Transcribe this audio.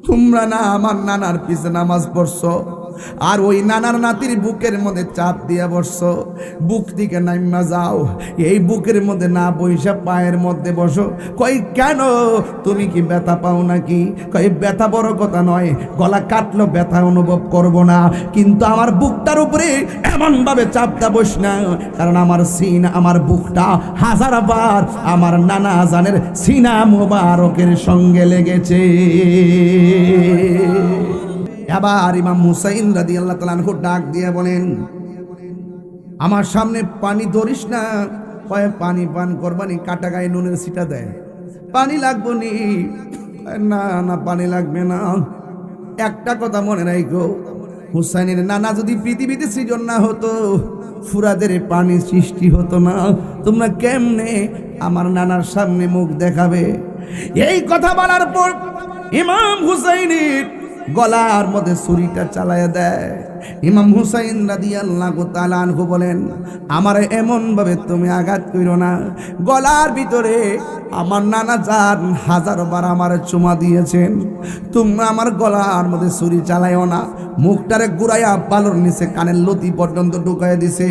তোমরা না আমার নানার পিছে নামাজ পড়ছো, আর ওই নানার নাতির বুকের মধ্যে চাপ দিয়া বসছো, বুক থেকে নাইমা যাও, এই বুকের মধ্যে না বইসা পায়ের মধ্যে বসো। কই কেন, তুমি কি ব্যথা পাও নাকি? কই ব্যথা বড় কথা নয়, গলা কাটলো ব্যথা অনুভব করব না, কিন্তু আমার বুকটার উপরে এমন ভাবে চাপটা বস না, কারণ আমার সিনা, আমার বুকটা হাজারবার আমার নানা জানের সিনা মোবারকের সঙ্গে লেগেছে। আবার ইমাম হুসাইন রাদিয়াল্লাহু তাআলা আনহু ডাক দিয়ে বলেন, আমার সামনে পানি ধরিস না। কয় পানি পান করবানি? কাটা গায়ে নুনের ছিটা দেয়, পানি লাগবো নি? না না, পানি লাগবে না। একটা কথা মনে রাখো, হুসাইনের নানা যদি পৃথিবীতে সৃজন না হতো, ফুরাদের পানি সৃষ্টি হতো না। তোমরা কেমনে আমার নানার সামনে মুখ দেখাবে? এই কথা বলার পর ইমাম হুসাইনের গলার মধ্যে ছুরিটা চালায়া দেয়। ইমাম হুসাইন রাদিয়াল্লাহু তাআলা আনহু বলেন, আমারে এমন ভাবে তুমি আঘাত কইরো না, গলার ভিতরে আমার নানা জান হাজারবার আমার চুমা দিয়েছেন, তোমরা আমার গলার মধ্যে ছুরি চালাইও না। মুখটারে গুড়াইয়া বালুর নিচে কানের লতি পর্যন্ত ঢুকাইয়া দিছে।